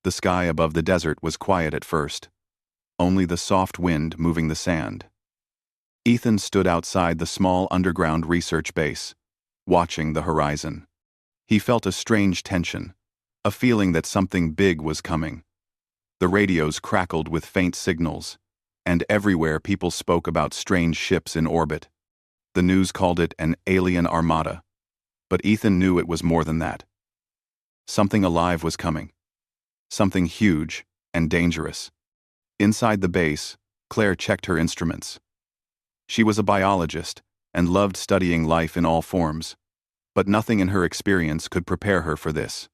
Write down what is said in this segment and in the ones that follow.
The sky above the desert was quiet at first, only the soft wind moving the sand. Ethan stood outside the small underground research base, watching the horizon. He felt a strange tension, a feeling that something big was coming. The radios crackled with faint signals, and everywhere people spoke about strange ships in orbit. The news called it an alien armada, but Ethan knew it was more than that. Something alive was coming. Something huge and dangerous. Inside the base, Claire checked her instruments. She was a biologist and loved studying life in all forms, but nothing in her experience could prepare her for this.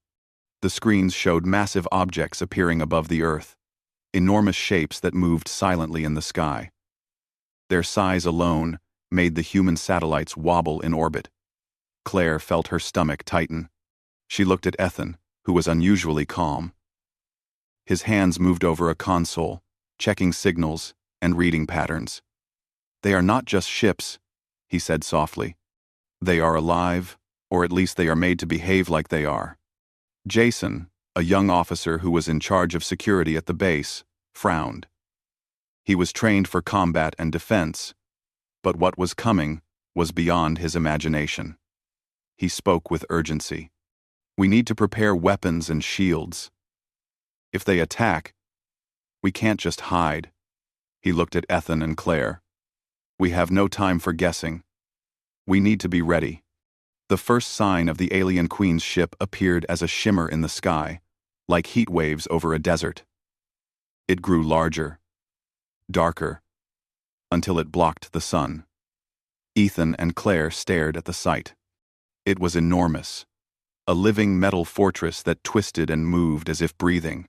The screens showed massive objects appearing above the Earth, enormous shapes that moved silently in the sky. Their size alone made the human satellites wobble in orbit. Claire felt her stomach tighten. She looked at Ethan, who was unusually calm. His hands moved over a console, checking signals and reading patterns. "They are not just ships," he said softly. "They are alive, or at least they are made to behave like they are." Jason, a young officer who was in charge of security at the base, frowned. He was trained for combat and defense, but what was coming was beyond his imagination. He spoke with urgency. "We need to prepare weapons and shields. If they attack, we can't just hide." He looked at Ethan and Claire. "We have no time for guessing. We need to be ready." The first sign of the alien queen's ship appeared as a shimmer in the sky, like heat waves over a desert. It grew larger, darker, until it blocked the sun. Ethan and Claire stared at the sight. It was enormous, a living metal fortress that twisted and moved as if breathing.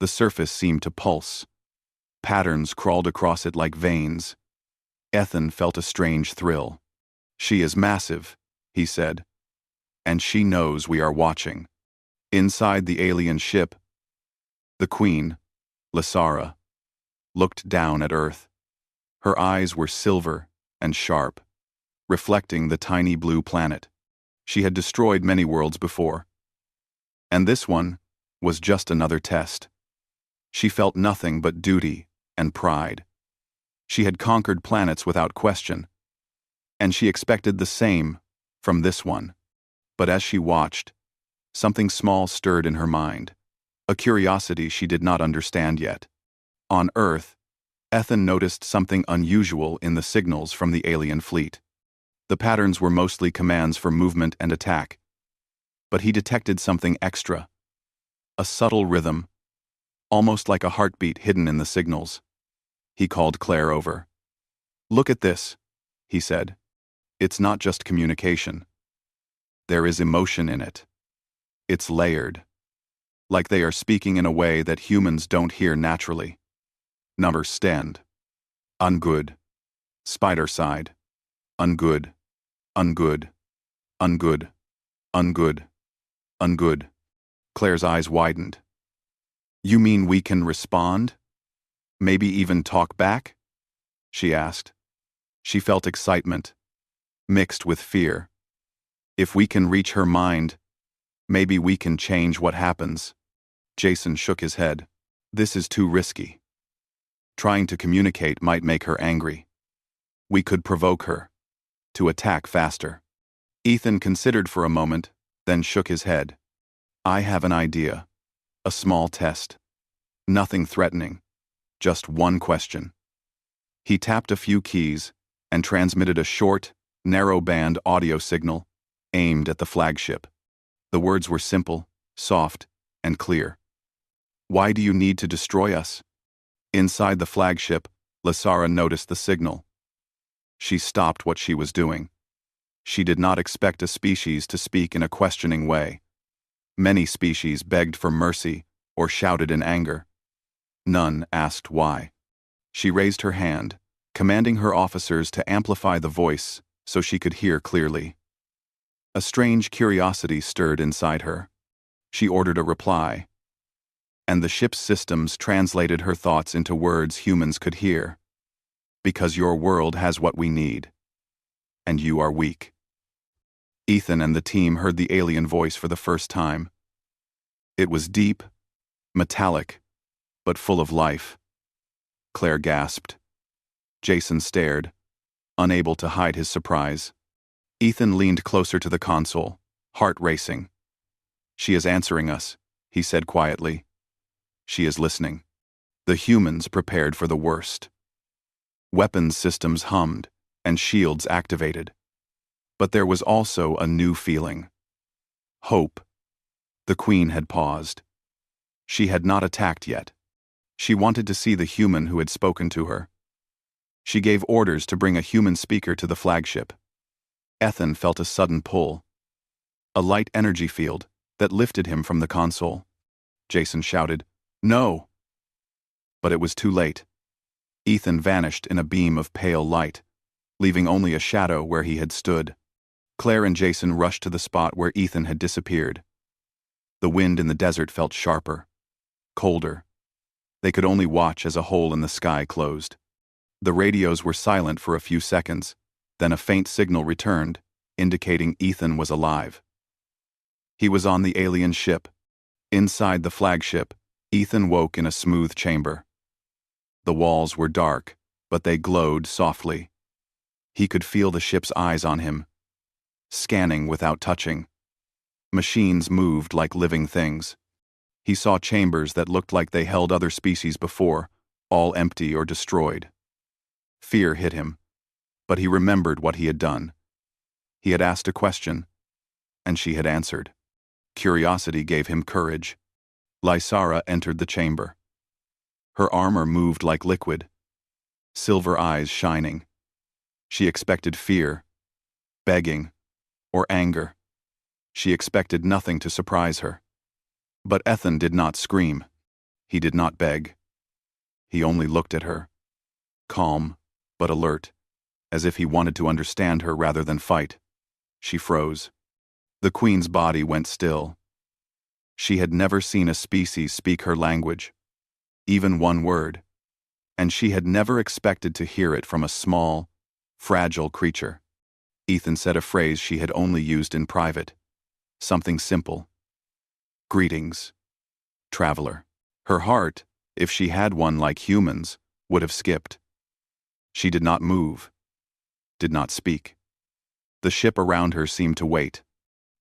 The surface seemed to pulse. Patterns crawled across it like veins. Ethan felt a strange thrill. "She is massive," he said, "and she knows we are watching." Inside the alien ship, the queen, Lysara, looked down at Earth. Her eyes were silver and sharp, reflecting the tiny blue planet. She had destroyed many worlds before, and this one was just another test. She felt nothing but duty and pride. She had conquered planets without question, and she expected the same from this one. But as she watched, something small stirred in her mind, a curiosity she did not understand yet. On Earth, Ethan noticed something unusual in the signals from the alien fleet. The patterns were mostly commands for movement and attack, but he detected something extra, a subtle rhythm, almost like a heartbeat hidden in the signals. He called Claire over. "Look at this," he said. "It's not just communication. There is emotion in it. It's layered, like they are speaking in a way that humans don't hear naturally. Numbers stand. Ungood. Spider side. Ungood. Ungood. Ungood. Ungood. Ungood." Claire's eyes widened. "You mean we can respond? Maybe even talk back?" she asked. She felt excitement, mixed with fear. "If we can reach her mind, maybe we can change what happens." Jason shook his head. "This is too risky. Trying to communicate might make her angry. We could provoke her to attack faster." Ethan considered for a moment, then shook his head. "I have an idea. A small test. Nothing threatening. Just one question." He tapped a few keys and transmitted a short, narrow-band audio signal aimed at the flagship. The words were simple, soft, and clear. "Why do you need to destroy us?" Inside the flagship, Lysara noticed the signal. She stopped what she was doing. She did not expect a species to speak in a questioning way. Many species begged for mercy or shouted in anger. None asked why. She raised her hand, commanding her officers to amplify the voice so she could hear clearly. A strange curiosity stirred inside her. She ordered a reply, and the ship's systems translated her thoughts into words humans could hear. "Because your world has what we need, and you are weak." Ethan and the team heard the alien voice for the first time. It was deep Metallic, but full of life. Claire gasped. Jason stared, unable to hide his surprise. Ethan leaned closer to the console, heart racing. "She is answering us," he said quietly. "She is listening." The humans prepared for the worst. Weapons systems hummed, and shields activated. But there was also a new feeling. Hope. The Queen had paused. She had not attacked yet. She wanted to see the human who had spoken to her. She gave orders to bring a human speaker to the flagship. Ethan felt a sudden pull. A light energy field that lifted him from the console. Jason shouted, "No!" But it was too late. Ethan vanished in a beam of pale light, leaving only a shadow where he had stood. Claire and Jason rushed to the spot where Ethan had disappeared. The wind in the desert felt sharper, colder. They could only watch as a hole in the sky closed. The radios were silent for a few seconds, then a faint signal returned, indicating Ethan was alive. He was on the alien ship. Inside the flagship, Ethan woke in a smooth chamber. The walls were dark, but they glowed softly. He could feel the ship's eyes on him, scanning without touching. Machines moved like living things. He saw chambers that looked like they held other species before, all empty or destroyed. Fear hit him, but he remembered what he had done. He had asked a question, and she had answered. Curiosity gave him courage. Lysara entered the chamber. Her armor moved like liquid, silver eyes shining. She expected fear, begging, or anger. She expected nothing to surprise her. But Ethan did not scream. He did not beg. He only looked at her, calm but alert, as if he wanted to understand her rather than fight. She froze. The Queen's body went still. She had never seen a species speak her language, even one word, and she had never expected to hear it from a small, fragile creature. Ethan said a phrase she had only used in private, something simple. "Greetings, traveler." Her heart, if she had one like humans, would have skipped. She did not move, did not speak. The ship around her seemed to wait.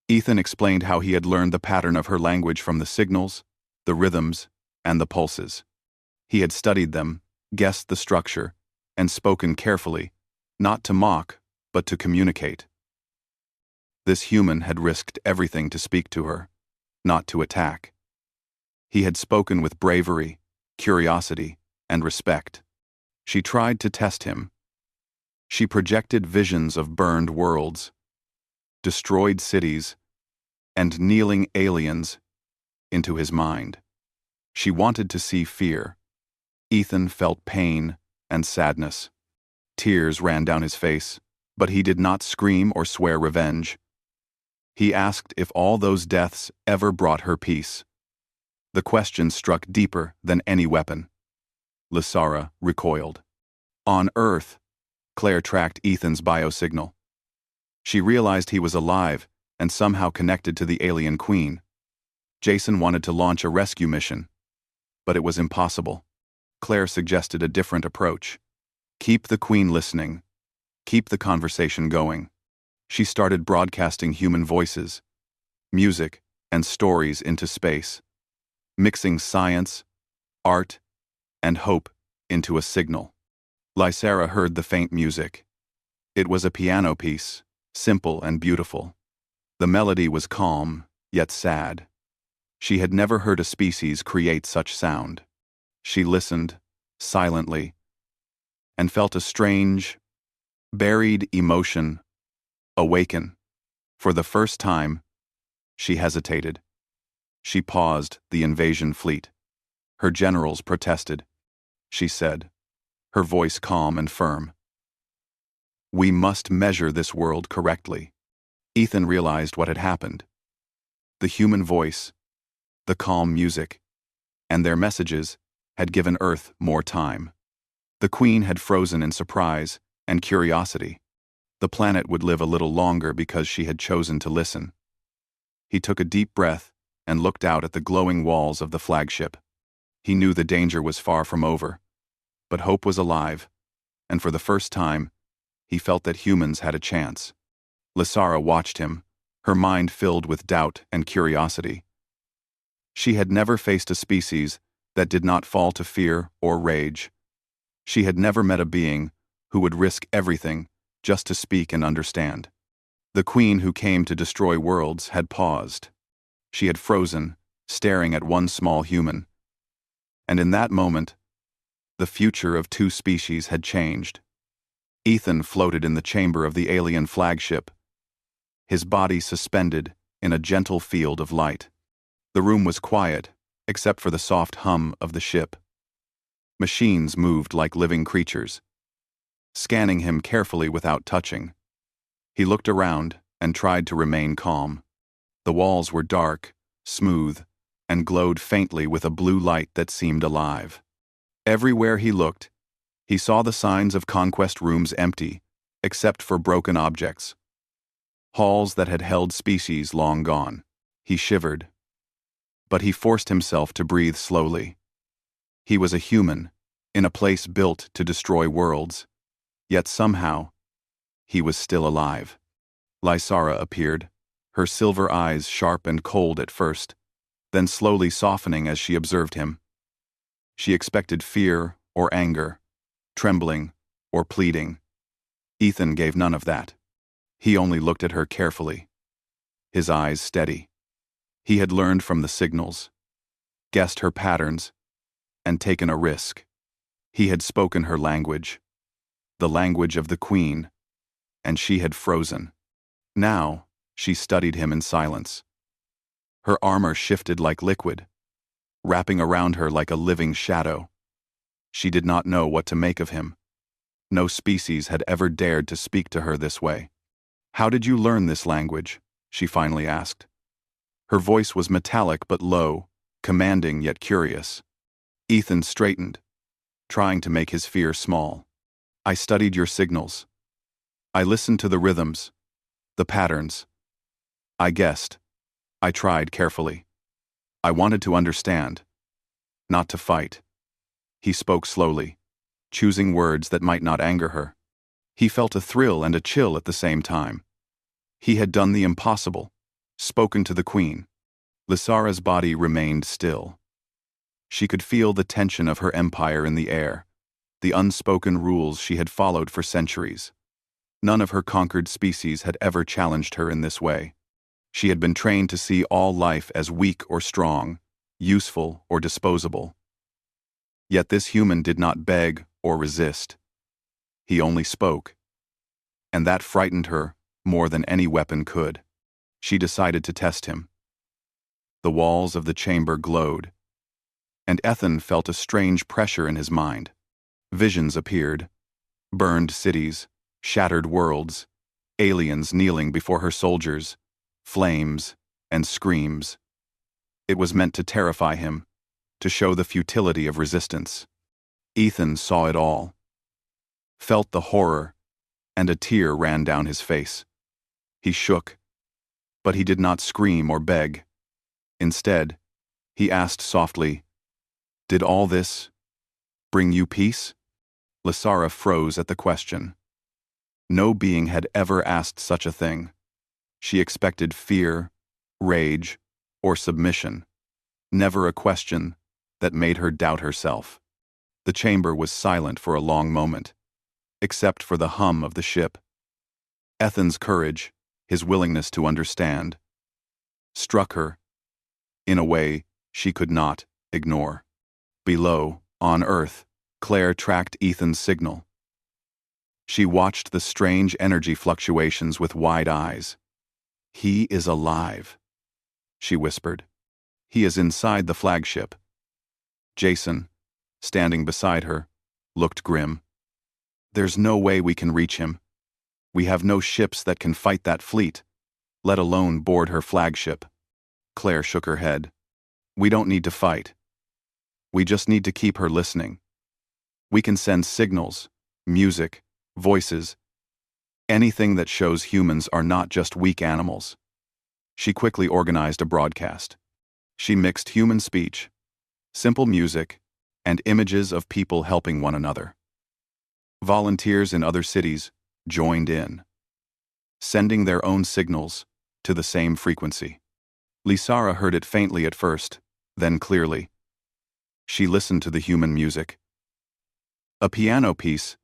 Ethan explained how he had learned the pattern of her language from the signals, the rhythms, and the pulses. He had studied them, guessed the structure, and spoken carefully, not to mock, but to communicate. This human had risked everything to speak to her, not to attack. He had spoken with bravery, curiosity, and respect. She tried to test him. She projected visions of burned worlds, destroyed cities, and kneeling aliens into his mind. She wanted to see fear. Ethan felt pain and sadness. Tears ran down his face, but he did not scream or swear revenge. He asked if all those deaths ever brought her peace. The question struck deeper than any weapon. Lysara recoiled. On Earth, Claire tracked Ethan's biosignal. She realized he was alive and somehow connected to the alien queen. Jason wanted to launch a rescue mission, but it was impossible. Claire suggested a different approach. Keep the queen listening. Keep the conversation going. She started broadcasting human voices, music, and stories into space, mixing science, art, and hope into a signal. Lysara heard the faint music. It was a piano piece, simple and beautiful. The melody was calm, yet sad. She had never heard a species create such sound. She listened, silently, and felt a strange, buried emotion awaken. For the first time, she hesitated. She paused the invasion fleet. Her generals protested. She said, her voice calm and firm, "We must measure this world correctly." Ethan realized what had happened. The human voice, the calm music, and their messages had given Earth more time. The Queen had frozen in surprise and curiosity. The planet would live a little longer because she had chosen to listen. He took a deep breath and looked out at the glowing walls of the flagship. He knew the danger was far from over, but hope was alive, and for the first time, he felt that humans had a chance. Lysara watched him, her mind filled with doubt and curiosity. She had never faced a species that did not fall to fear or rage. She had never met a being who would risk everything just to speak and understand. The queen who came to destroy worlds had paused. She had frozen, staring at one small human. And in that moment, the future of two species had changed. Ethan floated in the chamber of the alien flagship, his body suspended in a gentle field of light. The room was quiet, except for the soft hum of the ship. Machines moved like living creatures, scanning him carefully without touching. He looked around and tried to remain calm. The walls were dark, smooth, and glowed faintly with a blue light that seemed alive. Everywhere he looked, he saw the signs of conquest rooms empty, except for broken objects. Halls that had held species long gone. He shivered. But he forced himself to breathe slowly. He was a human, in a place built to destroy worlds, yet somehow, he was still alive. Lysara appeared, her silver eyes sharp and cold at first, then slowly softening as she observed him. She expected fear or anger, trembling or pleading. Ethan gave none of that. He only looked at her carefully, his eyes steady. He had learned from the signals, guessed her patterns, and taken a risk. He had spoken her language, the language of the queen, and she had frozen. Now, she studied him in silence. Her armor shifted like liquid, wrapping around her like a living shadow. She did not know what to make of him. No species had ever dared to speak to her this way. "How did you learn this language?" she finally asked. Her voice was metallic but low, commanding yet curious. Ethan straightened, trying to make his fear small. "I studied your signals. I listened to the rhythms, the patterns. I guessed. I tried carefully. I wanted to understand, not to fight." He spoke slowly, choosing words that might not anger her. He felt a thrill and a chill at the same time. He had done the impossible, spoken to the queen. Lysara's body remained still. She could feel the tension of her empire in the air, the unspoken rules she had followed for centuries. None of her conquered species had ever challenged her in this way. She had been trained to see all life as weak or strong, useful or disposable. Yet this human did not beg or resist. He only spoke. And that frightened her more than any weapon could. She decided to test him. The walls of the chamber glowed, and Ethan felt a strange pressure in his mind. Visions appeared, burned cities, shattered worlds, aliens kneeling before her soldiers, flames and screams. It was meant to terrify him, to show the futility of resistance. Ethan saw it all, felt the horror, and a tear ran down his face. He shook, but he did not scream or beg. Instead, he asked softly, "Did all this bring you peace?" Lysara froze at the question. No being had ever asked such a thing. She expected fear, rage, or submission, never a question that made her doubt herself. The chamber was silent for a long moment, except for the hum of the ship. Ethan's courage, his willingness to understand, struck her in a way she could not ignore. Below, on Earth, Claire tracked Ethan's signal. She watched the strange energy fluctuations with wide eyes. "He is alive," she whispered. "He is inside the flagship." Jason, standing beside her, looked grim. "There's no way we can reach him. We have no ships that can fight that fleet, let alone board her flagship." Claire shook her head. "We don't need to fight. We just need to keep her listening. We can send signals, music, voices, anything that shows humans are not just weak animals." She quickly organized a broadcast. She mixed human speech, simple music, and images of people helping one another. Volunteers in other cities joined in, sending their own signals to the same frequency. Lysara heard it faintly at first, then clearly. She listened to the human music. A piano piece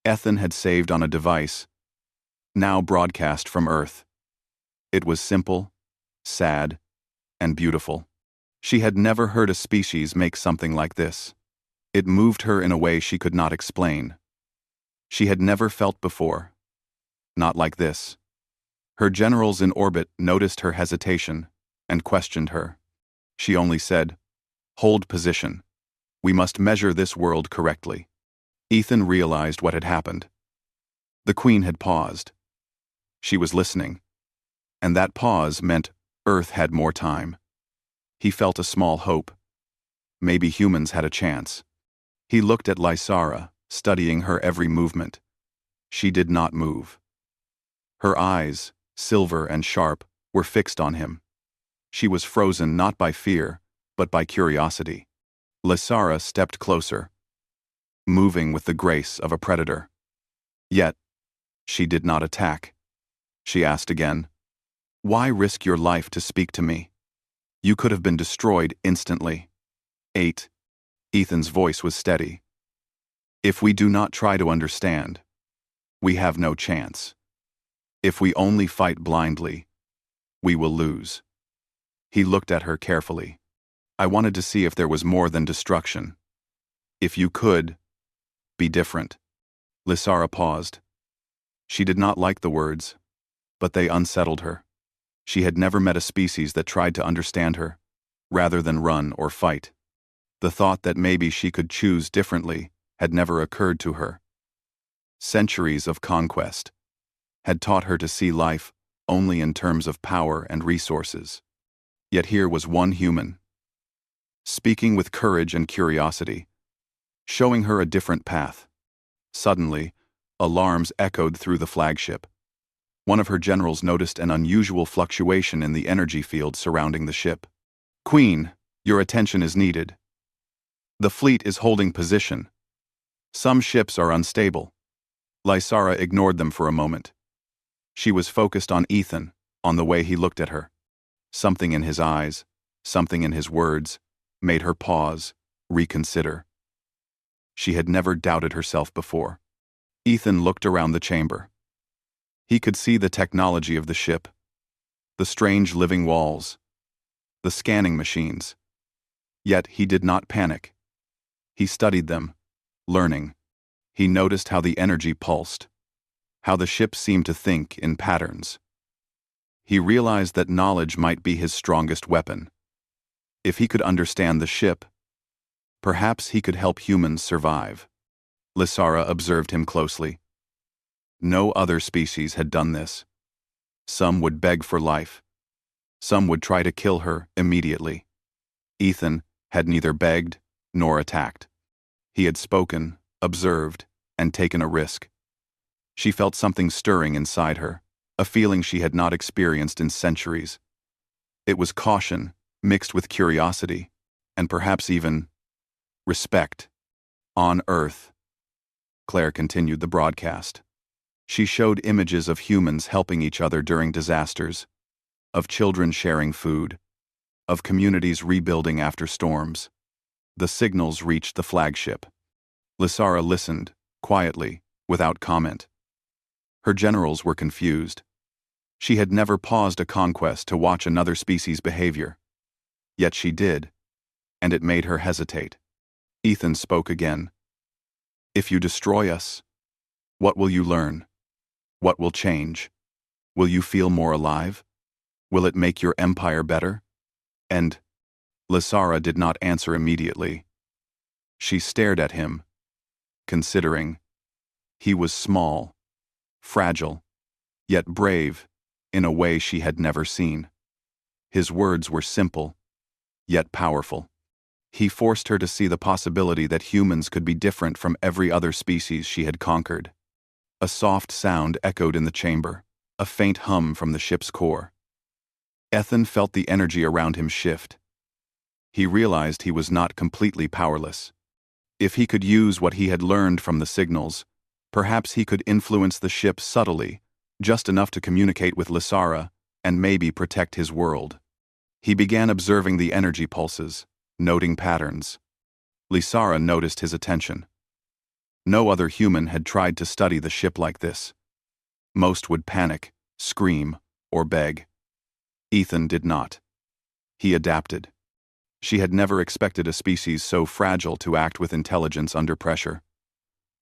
Ethan had saved on a device, now broadcast from Earth. It was simple, sad, and beautiful. She had never heard a species make something like this. It moved her in a way she could not explain. She had never felt before. Not like this. Her generals in orbit noticed her hesitation and questioned her. She only said, "Hold position. We must measure this world correctly." Ethan realized what had happened. The Queen had paused. She was listening. And that pause meant Earth had more time. He felt a small hope. Maybe humans had a chance. He looked at Lysara, studying her every movement. She did not move. Her eyes, silver and sharp, were fixed on him. She was frozen not by fear, but by curiosity. Lysara stepped closer, moving with the grace of a predator. Yet, she did not attack. She asked again, "Why risk your life to speak to me? You could have been destroyed instantly." 8. Ethan's voice was steady. "If we do not try to understand, we have no chance. If we only fight blindly, we will lose." He looked at her carefully. "I wanted to see if there was more than destruction. If you could be different." Lysara paused. She did not like the words, but they unsettled her. She had never met a species that tried to understand her, rather than run or fight. The thought that maybe she could choose differently had never occurred to her. Centuries of conquest had taught her to see life only in terms of power and resources. Yet here was one human, speaking with courage and curiosity, showing her a different path. Suddenly, alarms echoed through the flagship. One of her generals noticed an unusual fluctuation in the energy field surrounding the ship. "Queen, your attention is needed. The fleet is holding position. Some ships are unstable." Lysara ignored them for a moment. She was focused on Ethan, on the way he looked at her. Something in his eyes, something in his words, made her pause, reconsider. She had never doubted herself before. Ethan looked around the chamber. He could see the technology of the ship, the strange living walls, the scanning machines. Yet he did not panic. He studied them, learning. He noticed how the energy pulsed, how the ship seemed to think in patterns. He realized that knowledge might be his strongest weapon. If he could understand the ship, perhaps he could help humans survive. Lysara observed him closely. No other species had done this. Some would beg for life. Some would try to kill her immediately. Ethan had neither begged nor attacked. He had spoken, observed, and taken a risk. She felt something stirring inside her, a feeling she had not experienced in centuries. It was caution, mixed with curiosity, and perhaps even respect. On Earth, Claire continued the broadcast. She showed images of humans helping each other during disasters, of children sharing food, of communities rebuilding after storms. The signals reached the flagship. Lysara listened, quietly, without comment. Her generals were confused. She had never paused a conquest to watch another species' behavior. Yet she did, and it made her hesitate. Ethan spoke again. "If you destroy us, what will you learn? What will change? Will you feel more alive? Will it make your empire better?" And Lysara did not answer immediately. She stared at him, considering. He was small, fragile, yet brave in a way she had never seen. His words were simple, yet powerful. He forced her to see the possibility that humans could be different from every other species she had conquered. A soft sound echoed in the chamber, a faint hum from the ship's core. Ethan felt the energy around him shift. He realized he was not completely powerless. If he could use what he had learned from the signals, perhaps he could influence the ship subtly, just enough to communicate with Lysara and maybe protect his world. He began observing the energy pulses, noting patterns. Lysara noticed his attention. No other human had tried to study the ship like this. Most would panic, scream, or beg. Ethan did not. He adapted. She had never expected a species so fragile to act with intelligence under pressure.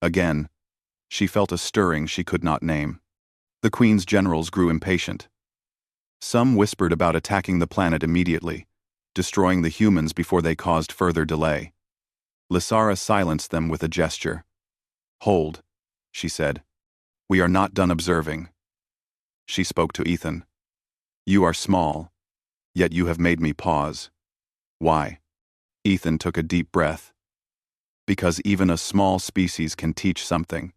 Again, she felt a stirring she could not name. The Queen's generals grew impatient. Some whispered about attacking the planet immediately, destroying the humans before they caused further delay. Lysara silenced them with a gesture. "Hold," she said. "We are not done observing." She spoke to Ethan. "You are small, yet you have made me pause." "Why?" Ethan took a deep breath. "Because even a small species can teach something.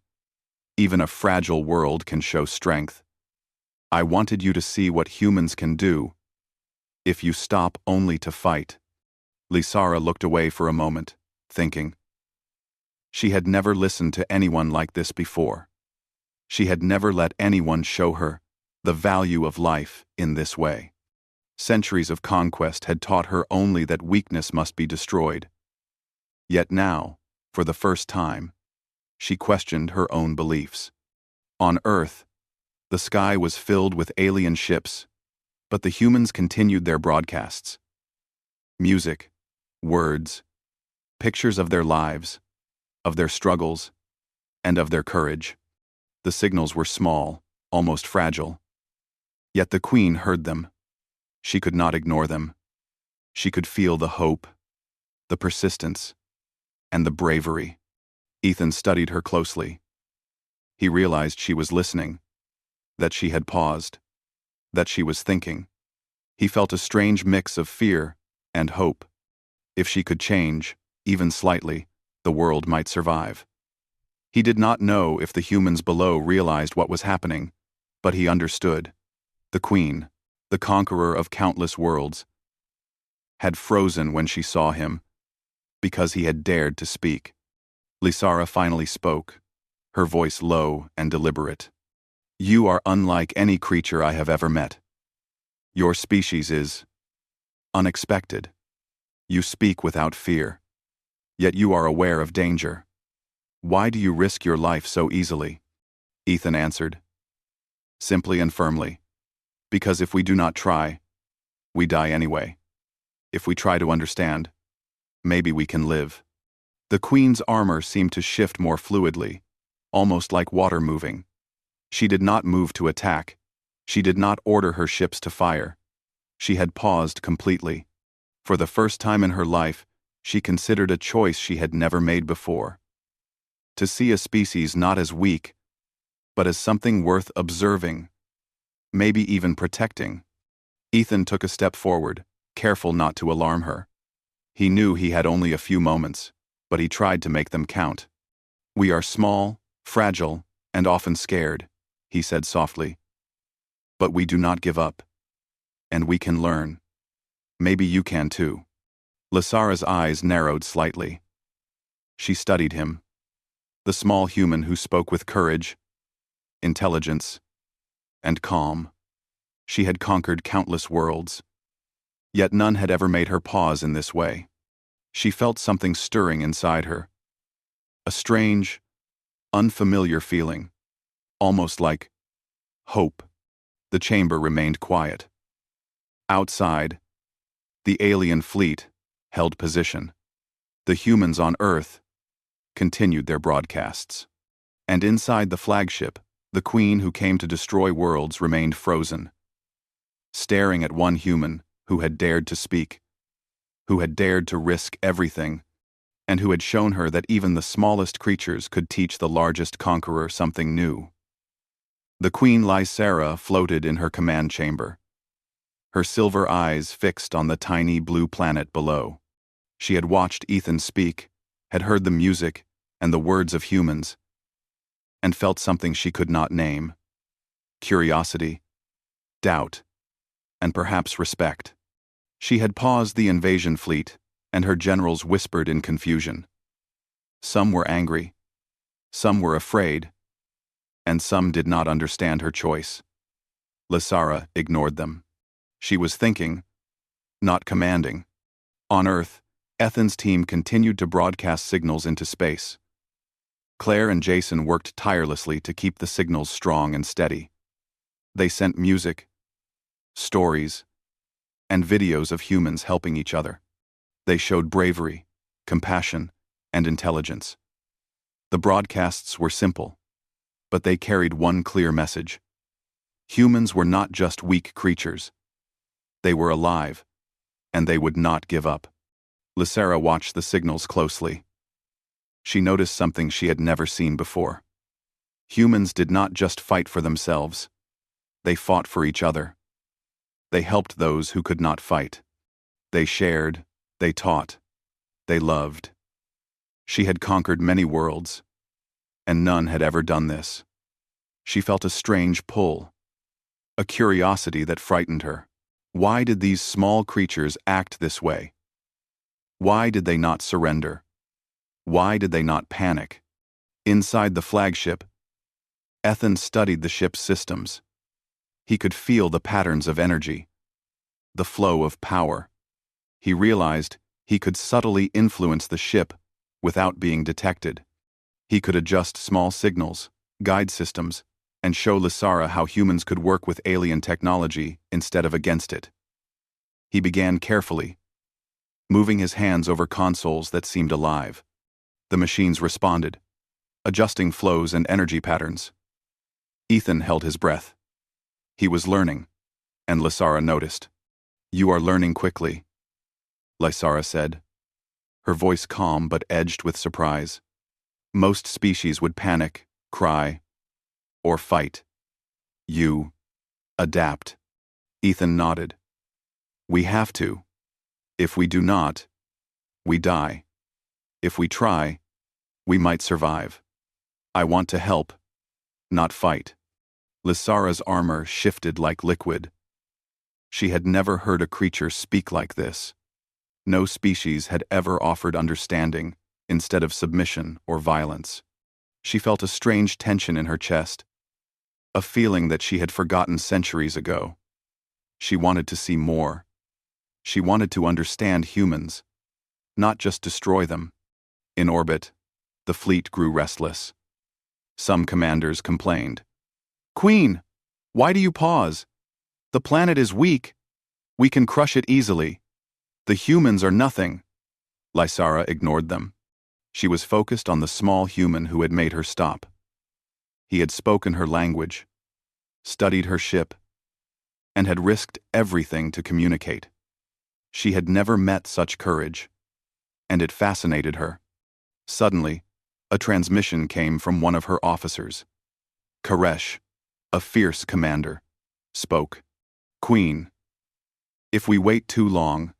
Even a fragile world can show strength. I wanted you to see what humans can do if you stop only to fight." Lysara looked away for a moment, thinking. She had never listened to anyone like this before. She had never let anyone show her the value of life in this way. Centuries of conquest had taught her only that weakness must be destroyed. Yet now, for the first time, she questioned her own beliefs. On Earth, the sky was filled with alien ships, but the humans continued their broadcasts. Music, words, pictures of their lives, of their struggles, and of their courage. The signals were small, almost fragile. Yet the Queen heard them. She could not ignore them. She could feel the hope, the persistence, and the bravery. Ethan studied her closely. He realized she was listening, that she had paused, that she was thinking. He felt a strange mix of fear and hope. If she could change, even slightly, the world might survive. He did not know if the humans below realized what was happening, but he understood. The Queen, the conqueror of countless worlds, had frozen when she saw him, because he had dared to speak. Lysara finally spoke, her voice low and deliberate. "You are unlike any creature I have ever met. Your species is unexpected. You speak without fear. Yet you are aware of danger. Why do you risk your life so easily?" Ethan answered, simply and firmly. "Because if we do not try, we die anyway. If we try to understand, maybe we can live." The Queen's armor seemed to shift more fluidly, almost like water moving. She did not move to attack. She did not order her ships to fire. She had paused completely. For the first time in her life, she considered a choice she had never made before. To see a species not as weak, but as something worth observing, maybe even protecting. Ethan took a step forward, careful not to alarm her. He knew he had only a few moments, but he tried to make them count. "We are small, fragile, and often scared," he said softly. "But we do not give up. And we can learn. Maybe you can too." Lysara's eyes narrowed slightly. She studied him. The small human who spoke with courage, intelligence, and calm. She had conquered countless worlds. Yet none had ever made her pause in this way. She felt something stirring inside her. A strange, unfamiliar feeling, almost like hope. The chamber remained quiet. Outside, the alien fleet held position. The humans on Earth continued their broadcasts. And inside the flagship, the Queen who came to destroy worlds remained frozen, staring at one human who had dared to speak, who had dared to risk everything, and who had shown her that even the smallest creatures could teach the largest conqueror something new. The Queen Lysara floated in her command chamber, her silver eyes fixed on the tiny blue planet below. She had watched Ethan speak, had heard the music and the words of humans, and felt something she could not name. Curiosity, doubt, and perhaps respect. She had paused the invasion fleet and her generals whispered in confusion. Some were angry, some were afraid, and some did not understand her choice. Lysara ignored them. She was thinking, not commanding. On Earth, Ethan's team continued to broadcast signals into space. Claire and Jason worked tirelessly to keep the signals strong and steady. They sent music, stories, and videos of humans helping each other. They showed bravery, compassion, and intelligence. The broadcasts were simple, but they carried one clear message. Humans were not just weak creatures. They were alive, and they would not give up. Lysara watched the signals closely. She noticed something she had never seen before. Humans did not just fight for themselves. They fought for each other. They helped those who could not fight. They shared, they taught, they loved. She had conquered many worlds, and none had ever done this. She felt a strange pull, a curiosity that frightened her. Why did these small creatures act this way? Why did they not surrender? Why did they not panic? Inside the flagship, Ethan studied the ship's systems. He could feel the patterns of energy, the flow of power. He realized he could subtly influence the ship without being detected. He could adjust small signals, guide systems, and show Lysara how humans could work with alien technology instead of against it. He began carefully, moving his hands over consoles that seemed alive. The machines responded, adjusting flows and energy patterns. Ethan held his breath. He was learning, and Lysara noticed. "You are learning quickly," Lysara said, her voice calm but edged with surprise. Most species would panic, cry, or fight. You adapt. Ethan nodded. We have to. If we do not, we die. If we try, we might survive. I want to help, not fight. Lysara's armor shifted like liquid. She had never heard a creature speak like this. No species had ever offered understanding instead of submission or violence. She felt a strange tension in her chest, a feeling that she had forgotten centuries ago. She wanted to see more. She wanted to understand humans, not just destroy them. In orbit, the fleet grew restless. Some commanders complained. "Queen, why do you pause? The planet is weak. We can crush it easily. The humans are nothing." Lysara ignored them. She was focused on the small human who had made her stop. He had spoken her language, studied her ship, and had risked everything to communicate. She had never met such courage, and it fascinated her. Suddenly, a transmission came from one of her officers. Koresh, a fierce commander, spoke. "Queen, if we wait too long,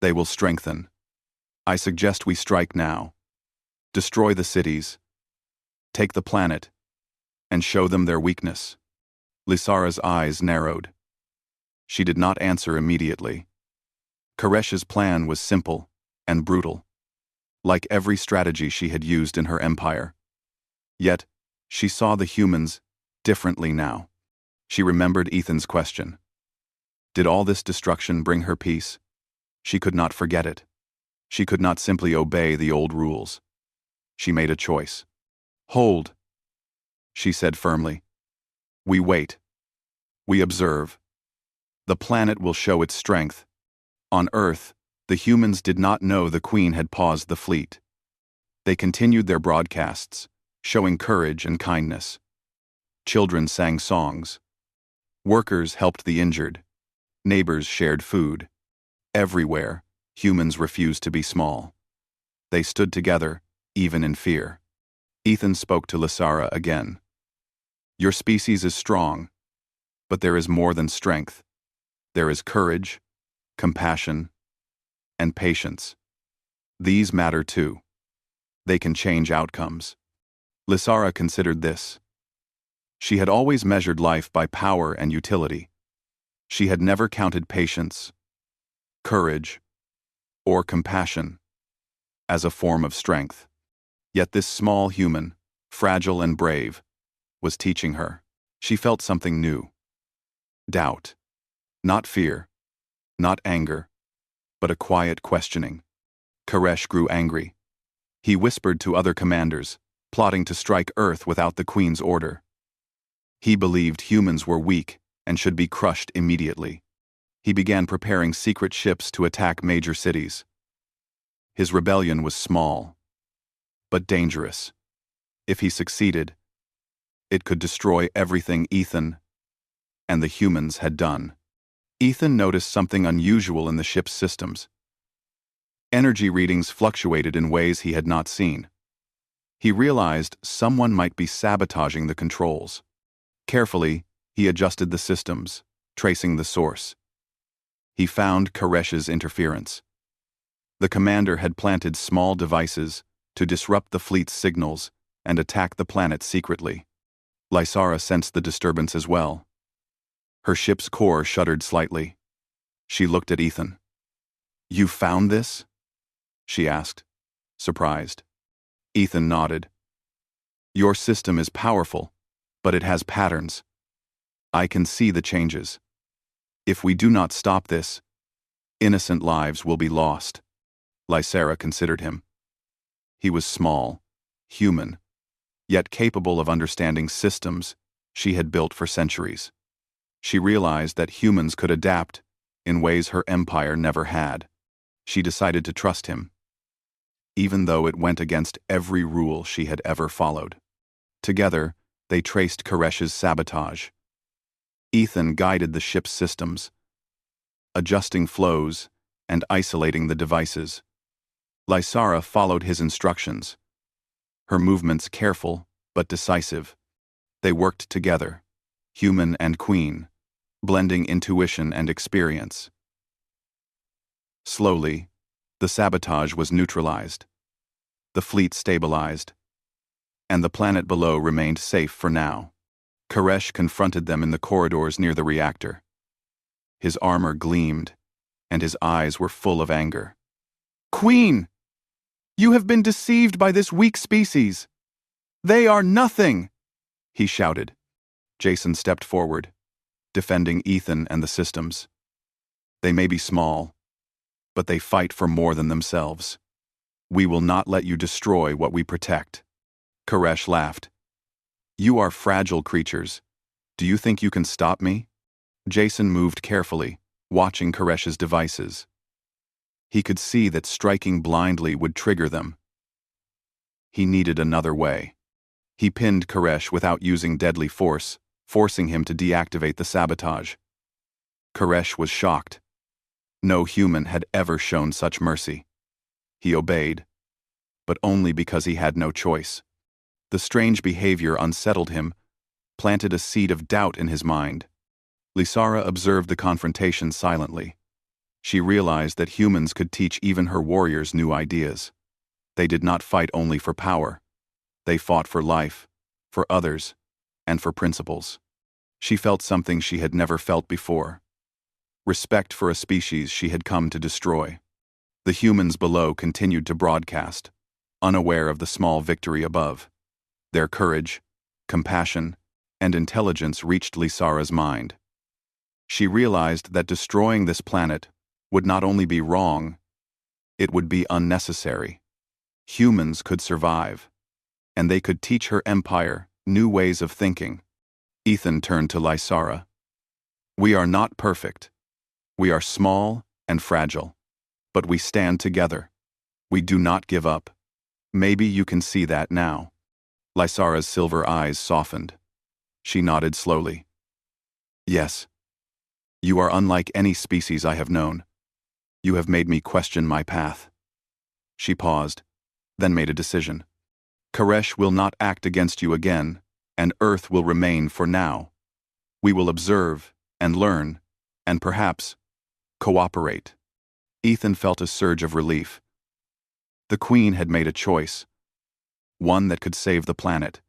they will strengthen. I suggest we strike now. Destroy the cities, take the planet, and show them their weakness." Lysara's eyes narrowed. She did not answer immediately. Koresh's plan was simple and brutal, like every strategy she had used in her empire. Yet, she saw the humans differently now. She remembered Ethan's question. Did all this destruction bring her peace? She could not forget it. She could not simply obey the old rules. She made a choice. "Hold," she said firmly. "We wait. We observe. The planet will show its strength." On Earth, the humans did not know the Queen had paused the fleet. They continued their broadcasts, showing courage and kindness. Children sang songs. Workers helped the injured. Neighbors shared food. Everywhere, humans refused to be small. They stood together, even in fear. Ethan spoke to Lysara again. "Your species is strong, but there is more than strength. There is courage, compassion, and patience. These matter too. They can change outcomes." Lysara considered this. She had always measured life by power and utility. She had never counted patience, courage, or compassion, as a form of strength. Yet this small human, fragile and brave, was teaching her. She felt something new. Doubt. Not fear, not anger, but a quiet questioning. Koresh grew angry. He whispered to other commanders, plotting to strike Earth without the Queen's order. He believed humans were weak and should be crushed immediately. He began preparing secret ships to attack major cities. His rebellion was small, but dangerous. If he succeeded, it could destroy everything Ethan and the humans had done. Ethan noticed something unusual in the ship's systems. Energy readings fluctuated in ways he had not seen. He realized someone might be sabotaging the controls. Carefully, he adjusted the systems, tracing the source. He found Koresh's interference. The commander had planted small devices to disrupt the fleet's signals and attack the planet secretly. Lysara sensed the disturbance as well. Her ship's core shuddered slightly. She looked at Ethan. "You found this?" she asked, surprised. Ethan nodded. "Your system is powerful, but it has patterns. I can see the changes. If we do not stop this, innocent lives will be lost." Lysara considered him. He was small, human, yet capable of understanding systems she had built for centuries. She realized that humans could adapt in ways her empire never had. She decided to trust him, even though it went against every rule she had ever followed. Together, they traced Koresh's sabotage. Ethan guided the ship's systems, adjusting flows and isolating the devices. Lysara followed his instructions, her movements careful but decisive. They worked together, human and queen, blending intuition and experience. Slowly, the sabotage was neutralized. The fleet stabilized, and the planet below remained safe for now. Koresh confronted them in the corridors near the reactor. His armor gleamed, and his eyes were full of anger. "Queen! You have been deceived by this weak species! They are nothing!" he shouted. Jason stepped forward, defending Ethan and the systems. "They may be small, but they fight for more than themselves. We will not let you destroy what we protect." Koresh laughed. "You are fragile creatures. Do you think you can stop me?" Jason moved carefully, watching Koresh's devices. He could see that striking blindly would trigger them. He needed another way. He pinned Koresh without using deadly force, forcing him to deactivate the sabotage. Koresh was shocked. No human had ever shown such mercy. He obeyed, but only because he had no choice. The strange behavior unsettled him, planted a seed of doubt in his mind. Lysara observed the confrontation silently. She realized that humans could teach even her warriors new ideas. They did not fight only for power. They fought for life, for others, and for principles. She felt something she had never felt before. Respect for a species she had come to destroy. The humans below continued to broadcast, unaware of the small victory above. Their courage, compassion, and intelligence reached Lysara's mind. She realized that destroying this planet would not only be wrong, it would be unnecessary. Humans could survive, and they could teach her empire new ways of thinking. Ethan turned to Lysara. "We are not perfect. We are small and fragile, but we stand together. We do not give up. Maybe you can see that now." Lysara's silver eyes softened. She nodded slowly. "Yes. You are unlike any species I have known. You have made me question my path." She paused, then made a decision. "Koresh will not act against you again, and Earth will remain for now. We will observe and learn, and perhaps cooperate." Ethan felt a surge of relief. The Queen had made a choice, one that could save the planet.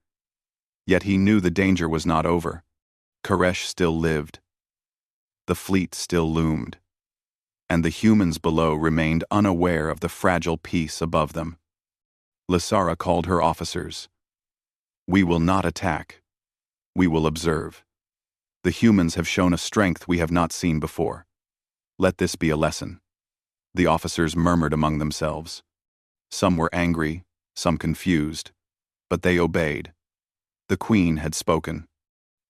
Yet he knew the danger was not over. Koresh still lived. The fleet still loomed. and the humans below remained unaware of the fragile peace above them. Lysara called her officers. "We will not attack. We will observe. The humans have shown a strength we have not seen before. Let this be a lesson." The officers murmured among themselves. Some were angry, some confused, but they obeyed. The Queen had spoken.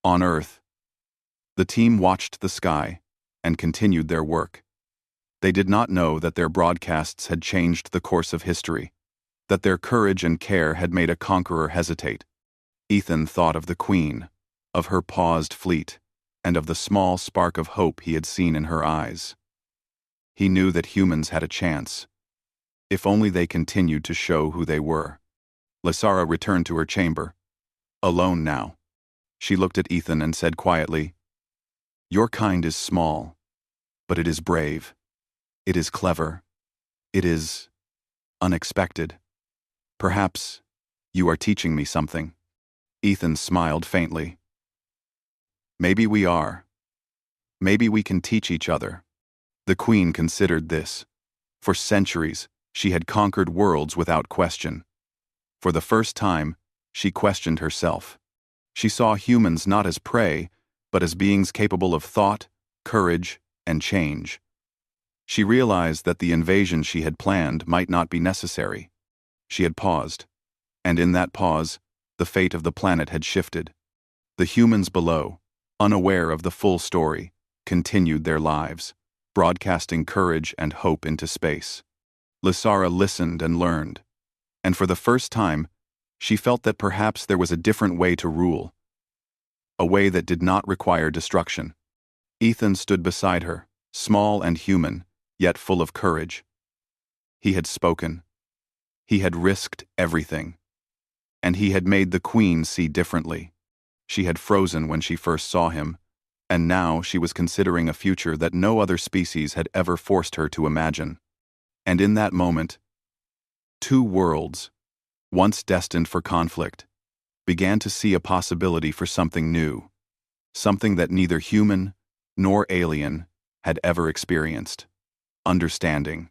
On Earth, the team watched the sky and continued their work. They did not know that their broadcasts had changed the course of history, that their courage and care had made a conqueror hesitate. Ethan thought of the Queen, of her paused fleet, and of the small spark of hope he had seen in her eyes. He knew that humans had a chance, if only they continued to show who they were. Lysara returned to her chamber. Alone now, she looked at Ethan and said quietly, "Your kind is small, but it is brave. It is clever. It is unexpected. Perhaps you are teaching me something." Ethan smiled faintly. "Maybe we are. Maybe we can teach each other." The Queen considered this. For centuries, she had conquered worlds without question. For the first time, she questioned herself. She saw humans not as prey, but as beings capable of thought, courage, and change. She realized that the invasion she had planned might not be necessary. She had paused, and in that pause, the fate of the planet had shifted. The humans below, unaware of the full story, continued their lives, broadcasting courage and hope into space. Lysara listened and learned, and for the first time, she felt that perhaps there was a different way to rule, a way that did not require destruction. Ethan stood beside her, small and human, yet full of courage. He had spoken. He had risked everything. And he had made the Queen see differently. She had frozen when she first saw him, and now she was considering a future that no other species had ever forced her to imagine. And in that moment, two worlds, once destined for conflict, began to see a possibility for something new, something that neither human nor alien had ever experienced: understanding.